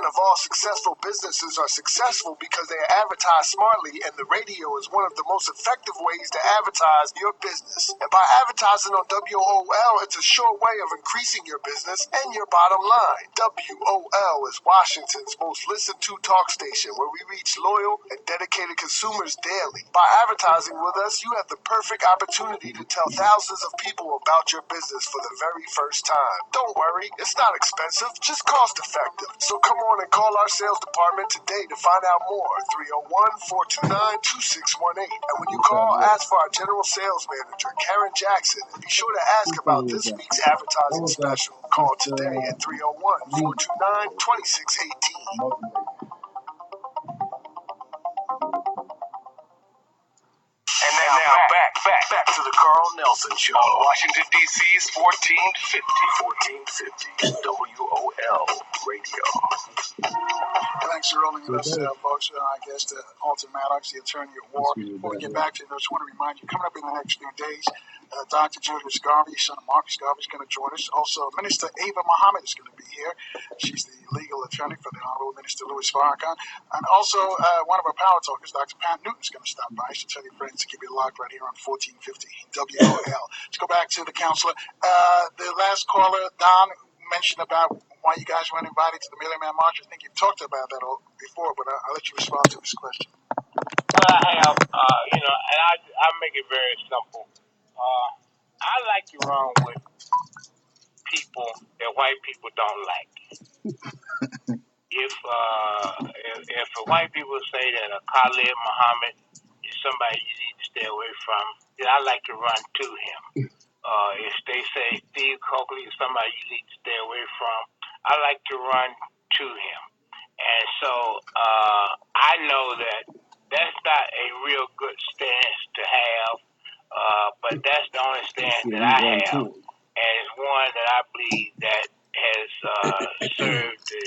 of all successful businesses are successful because they advertise smartly, and the radio is one of the most effective ways to advertise your business. And by advertising on WOL, it's a sure way of increasing your business and your bottom line. WOL is Washington's most listened to talk station, where we reach loyal and dedicated consumers daily. By advertising with us, you have the perfect opportunity to tell thousands of people about your business for the very first time. Don't worry, it's not expensive, just cost effective. So come on and call our sales department today to find out more. 301-429-2618. And when you call, ask for our general sales manager, Karen Jackson, and be sure to ask about this week's advertising special. Call today at 301-429-2618. And now back to the Carl Nelson Show. On Washington, D.C.'s 1450 WOL Radio. Thanks for rolling with us, folks. I guess the Alton Maddox, the attorney at war. Before we get back to it, I just want to remind you, coming up in the next few days, Dr. Julius Garvey, son of Marcus Garvey, is going to join us. Also, Minister Ava Muhammad is going to be here. She's the legal attorney for the Honorable Minister Louis Farrakhan. And also, one of our power talkers, Dr. Pat Newton, is going to stop by. So tell your friends to keep it locked right here on 1450 WOL. Let's go back to the counselor. The last caller, Don, mentioned about why you guys weren't invited to the Million Man March. I think you've talked about that before, but I'll let you respond to this question. Well, I have, and I make it very simple. I like to run with people that white people don't like. If white people say that a Khalid Muhammad is somebody you need to stay away from, then I like to run to him. If they say Steve Coakley is somebody you need to stay away from, I like to run to him. And so I know that that's not a real good stance to have, but that's the only stance that I have, and it's one that I believe that has served the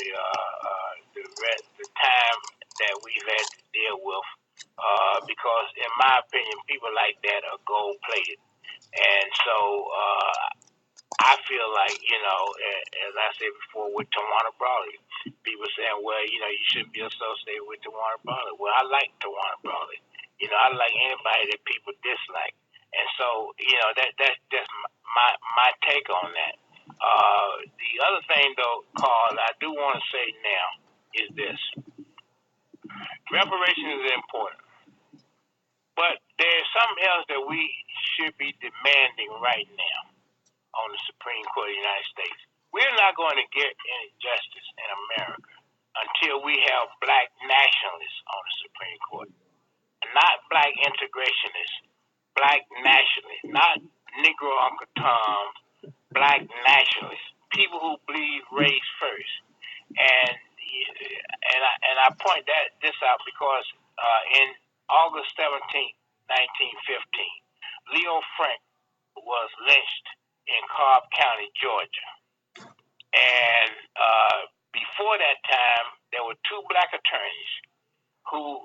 time that we've had to deal with, because in my opinion, people like that are gold-plated. And so I feel like, as I said before with Tawana Brawley, people saying, well, you shouldn't be associated with Tawana Brawley. Well, I like Tawana Brawley. I like anybody that people dislike. And so, that's just my take on that. The other thing, though, Carl, I do want to say now is this. Reparations is important. But there's something else that we should be demanding right now on the Supreme Court of the United States. We're not going to get any justice in America until we have black nationalists on the Supreme Court. Not black integrationists, black nationalists, not Negro Uncle Tom, black nationalists, people who believe race first. And I point this out because in August 17, 1915, Leo Frank was lynched in Cobb County, Georgia. And before that time, there were two black attorneys who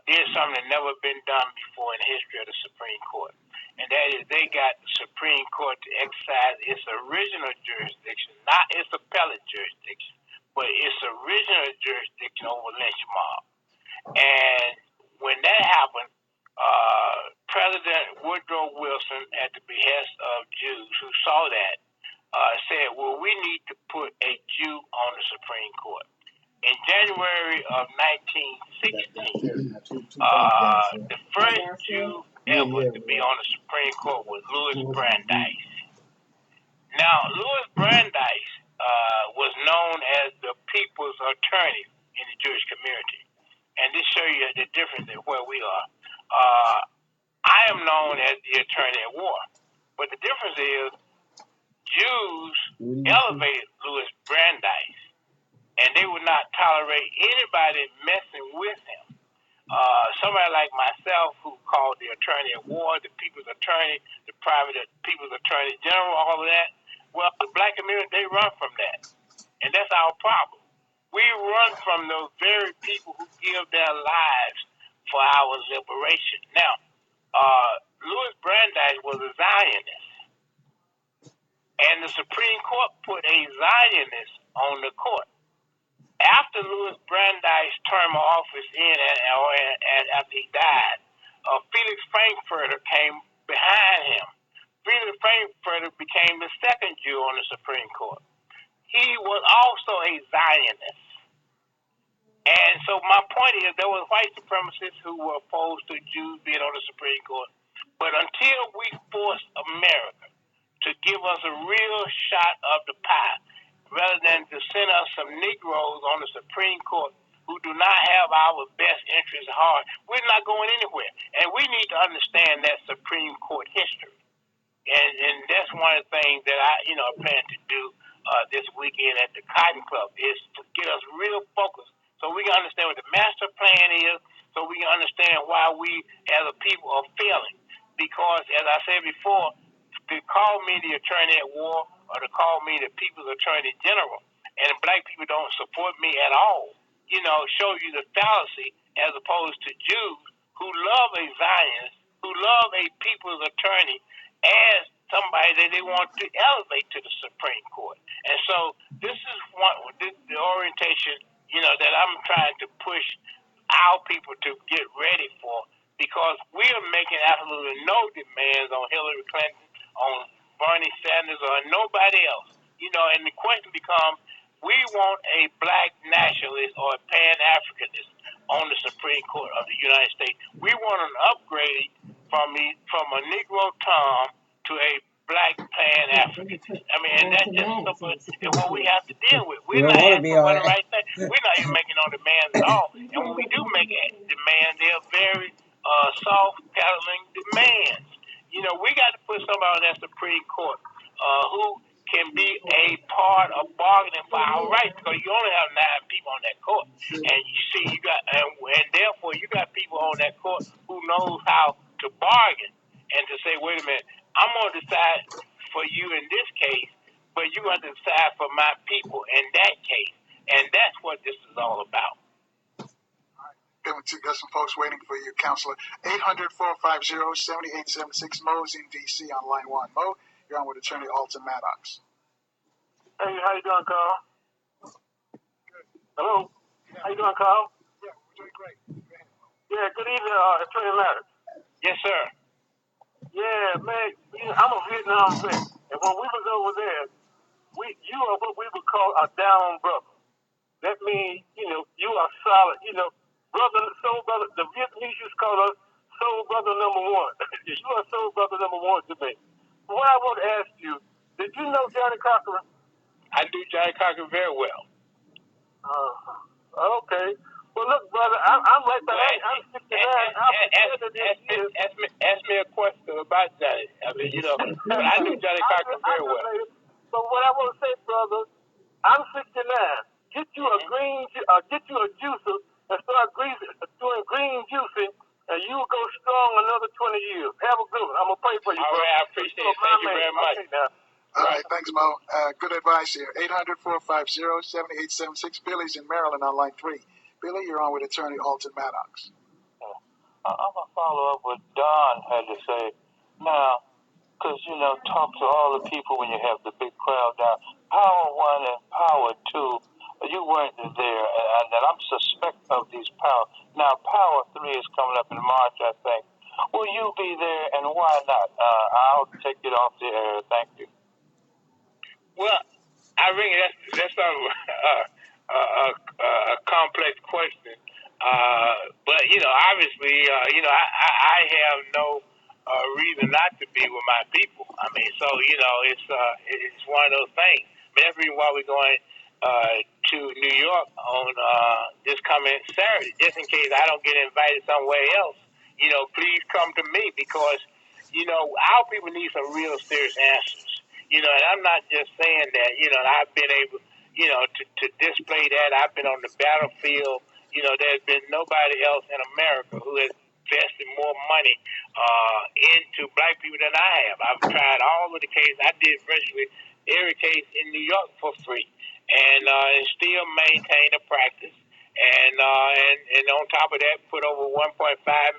did something that never been done before in the history of the Supreme Court. And that is they got the Supreme Court to exercise its original jurisdiction, not its appellate jurisdiction, but its original jurisdiction over lynch mob. And when that happened, President Woodrow Wilson, at the behest of Jews who saw that, said, well, we need to put a Jew on the Supreme Court. In January of 1916, the first Jew ever to be on the Supreme Court was Louis Brandeis. Now, Louis Brandeis was known as the people's attorney in the Jewish community. And this shows you the difference in where we are. I am known as the attorney at war. But the difference is Jews elevated Louis Brandeis, and they would not tolerate anybody messing with him. Somebody like myself, who called the attorney at war, the people's attorney, the private people's attorney general, all of that, well, the black community, they run from that. And that's our problem. We run from those very people who give their lives for our liberation. Now, Louis Brandeis was a Zionist, and the Supreme Court put a Zionist on the court. After Louis Brandeis' term of office and after he died, Felix Frankfurter came behind him. Felix Frankfurter became the second Jew on the Supreme Court. He was also a Zionist. And so my point is there were white supremacists who were opposed to Jews being on the Supreme Court. But until we force America to give us a real shot of the pie, rather than to send us some Negroes on the Supreme Court who do not have our best interests at heart, we're not going anywhere. And we need to understand that Supreme Court history. And that's one of the things that I plan to do this weekend at the Cotton Club, is to get us real focused so we can understand what the master plan is, so we can understand why we as a people are failing. Because, as I said before, to call me the attorney at war or to call me the people's attorney general, and black people don't support me at all, shows you the fallacy, as opposed to Jews who love a Zionist, who love a people's attorney as somebody that they want to elevate to the Supreme Court. And so this is the orientation, that I'm trying to push our people to get ready for, because we are making absolutely no demands on Hillary Clinton, on Bernie Sanders, or nobody else. And the question becomes, we want a black nationalist or a Pan-Africanist on the Supreme Court of the United States. We want an upgrade from a Negro Tom to a black Pan-African. I mean, and that's just simple. And what we have to deal with. We're not asking for the right thing. We're not even making no demands at all. And when we do make demands, they're very soft, peddling demands. We got to put somebody on that Supreme Court who can be a part of bargaining for our rights, because you only have 9 people on that court, and you see and therefore you got people on that court who knows how to bargain and to say, wait a minute, I'm going to decide for you in this case, but you're going to decide for my people in that case, and that's what this is all about. We got some folks waiting for you, Counselor. 800-450-7876. Mo's in D.C. on line 1. Mo, you're on with Attorney Alton Maddox. Hey, how you doing, Carl? Good. Hello? Yeah. How you doing, Carl? Yeah, we're doing great. Go ahead, Mo. Yeah, good evening, Attorney Maddox. Yes, sir. Yeah, man, I'm a Vietnam vet. And when we was over there, you are what we would call a down brother. That means, you are solid, soul brother. The Vietnamese used to call us soul brother number 1. You are soul brother number 1 to me. But what I want to ask you, did you know Johnny Cochran? I do Johnny Cochran very well. Okay. Well, look, brother, I'm right behind you. I'm 69. Ask me a question about Johnny. I mean, but I do Johnny Cochran very well. But what I want to say, brother, I'm 69. Get you a juicer and start doing green juicing, and you will go strong another 20 years. Have a good one. I'm going to pray for you, all bro. Right, I appreciate it. Thank you very much. Okay, now. All right, thanks, Mo. Good advice here. 800-450-7876. Billy's in Maryland on line 3. Billy, you're on with attorney Alton Maddox. I'm going to follow up what Don had to say. Now, because, talk to all the people when you have the big crowd down. Power 1 and Power 2, you weren't there, and I'm suspect of these Power. Now, Power 3 is coming up in March, I think. Will you be there, and why not? I'll take it off the air. Thank you. Well, I really that's a complex question, but obviously, I have no reason not to be with my people. I mean, so it's one of those things. But that's the reason why we're going to New York on this coming Saturday, just in case I don't get invited somewhere else. Please come to me because our people need some real serious answers. And I'm not just saying that, I've been able, to display that. I've been on the battlefield. There's been nobody else in America who has invested more money into black people than I have. I've tried all of the cases. I did virtually every case in New York for free and still maintain a practice. And on top of that, put over $1.5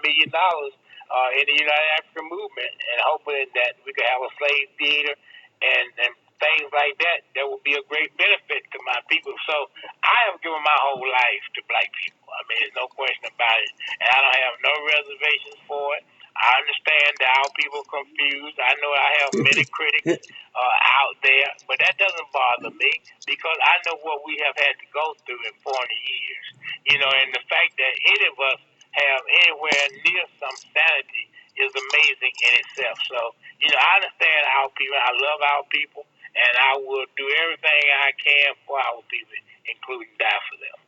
million in the United African Movement and hoping that we could have a slave theater and things like that. That would be a great benefit to my people. So I have given my whole life to black people. I mean, there's no question about it. And I don't have no reservations for it. I understand that our people are confused. I know I have many critics out there, but that doesn't bother me because I know what we have had to go through in 40 years. And the fact that any of us have anywhere near some sanity is amazing in itself. So, I understand our people. I love our people, and I will do everything I can for our people, including die for them.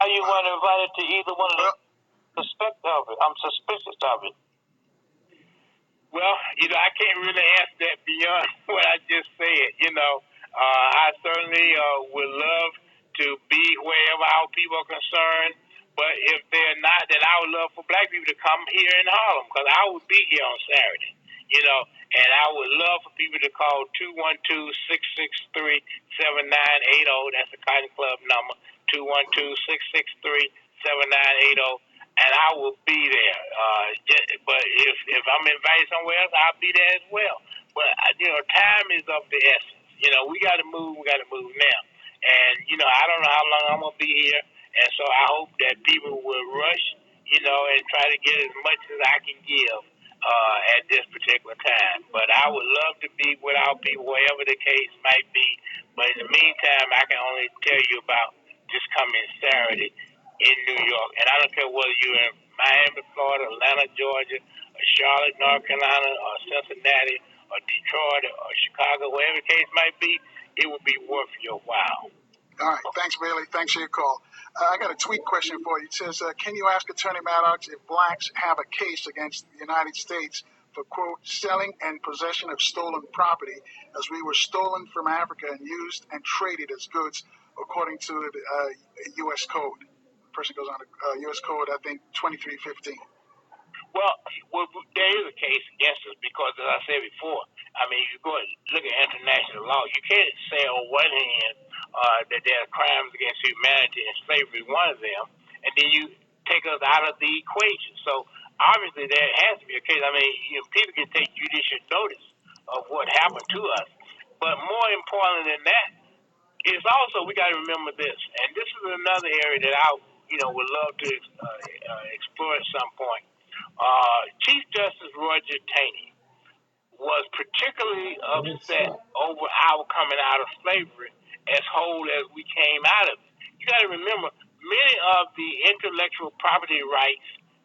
Are you want to invite it to either one of them? I'm suspicious of it. Well, I can't really answer that beyond what I just said. I certainly would love to be wherever our people are concerned. But if they're not, then I would love for black people to come here in Harlem because I would be here on Saturday. And I would love for people to call 212-663-7980. That's the Cotton Club number, 212-663-7980. And I will be there. But if I'm invited somewhere else, I'll be there as well. But, time is of the essence. We got to move. We got to move now. And, I don't know how long I'm going to be here. And so I hope that people will rush, and try to get as much as I can give at this particular time. But I would love to be with our people, whatever the case might be. But in the meantime, I can only tell you about this coming Saturday in New York. And I don't care whether you're in Miami, Florida, Atlanta, Georgia, or Charlotte, North Carolina, or Cincinnati, or Detroit, or Chicago, whatever the case might be, it would be worth your while. All right, thanks, Bailey. Thanks for your call. I got a tweet question for you. It says, can you ask Attorney Maddox if blacks have a case against the United States for, quote, selling and possession of stolen property as we were stolen from Africa and used and traded as goods according to the U.S. Code? The person goes on to U.S. Code, I think, 2315. Well, there is a case against us because, as I said before, I mean, you go and look at international law. You can't say on one hand that there are crimes against humanity and slavery one of them, and then you take us out of the equation. So obviously there has to be a case. I mean, people can take judicial notice of what happened to us, but more important than that is also we got to remember this, and this is another area that I would love to explore at some point. Chief Justice Roger Taney was particularly upset over our coming out of slavery as whole as we came out of it. You got to remember, many of the intellectual property rights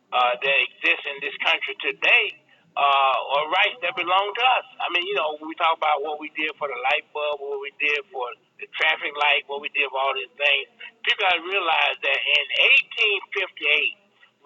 that exist in this country today are rights that belong to us. I mean, when we talk about what we did for the light bulb, what we did for the traffic light, what we did for all these things, people got to realize that in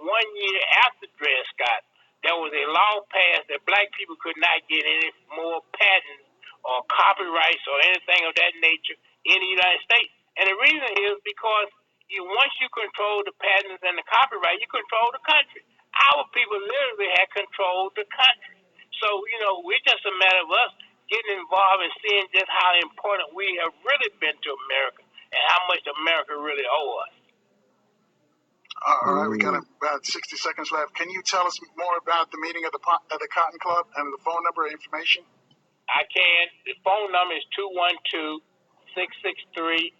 1858, 1 year after Dred Scott, there was a law passed that black people could not get any more patents or copyrights or anything of that nature in the United States. And the reason is because once you control the patents and the copyright, you control the country. Our people literally had controlled the country. So, it's just a matter of us getting involved and seeing just how important we have really been to America and how much America really owes us. All right, we got about 60 seconds left. Can you tell us more about the meeting of the Cotton Club and the phone number information? I can. The phone number is 212-663-7980,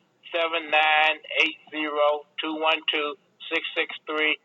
212-663-7980.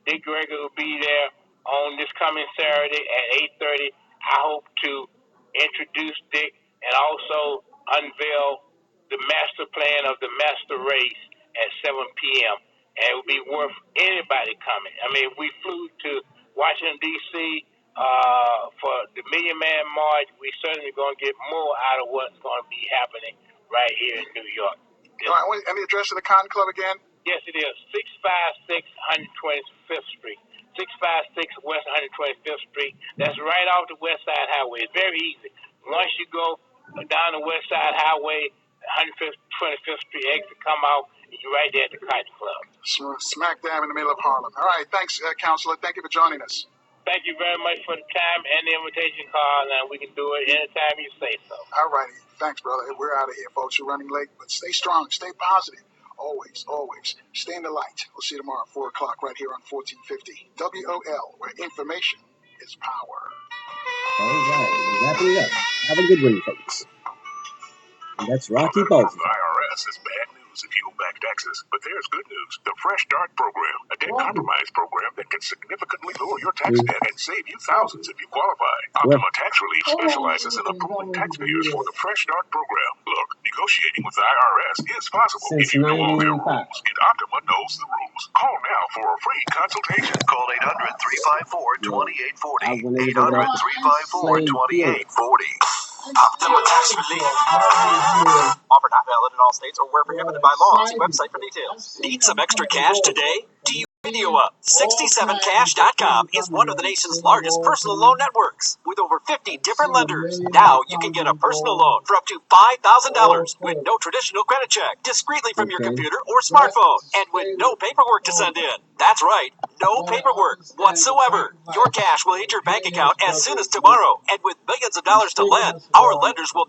Dick Gregory will be there on this coming Saturday at 8:30. I hope to introduce Dick and also unveil the master plan of the master race at 7 p.m. And it will be worth anybody coming. I mean, we flew to Washington, D.C. For the Million Man March. We certainly going to get more out of what's going to be happening right here in New York. All right, and the address of the Cotton Club again? Yes, it is. 656 125th Street. 656 West 125th Street. That's right off the West Side Highway. It's very easy. Once you go down the West Side Highway, 125th Street exit, come out, and you're right there at the Cotton Club. Smack dab in the middle of Harlem. All right, thanks, Counselor. Thank you for joining us. Thank you very much for the time and the invitation, Carl, and we can do it anytime you say so. All righty. Thanks, brother. We're out of here, folks. We're running late, but stay strong, stay positive. Always, always. Stay in the light. We'll see you tomorrow at 4 o'clock right here on 1450 WOL, where information is power. All right, we're wrapping it up. Have a good one, folks. And that's Rocky Baltimore. The IRS is bad news if you owe back taxes, but there's good news. The Fresh Start Program, a debt compromise program that can significantly lower your tax debt and save you thousands if you qualify. Optima Tax Relief specializes in approving taxpayers for the Fresh Start Program. Look, negotiating with the IRS is possible if you know all their rules, and Optima knows the rules. Call now for a free consultation. Call 800-354-2840. 800-354-2840. Optima Tax Relief. Offer not valid in all states or where prohibited by law. See website for details. Need some extra cash today? Video up. 67cash.com is one of the nation's largest personal loan networks with over 50 different lenders. Now you can get a personal loan for up to $5,000 with no traditional credit check, discreetly from your computer or smartphone, and with no paperwork to send in. That's right, no paperwork whatsoever. Your cash will hit your bank account as soon as tomorrow, and with millions of dollars to lend, our lenders will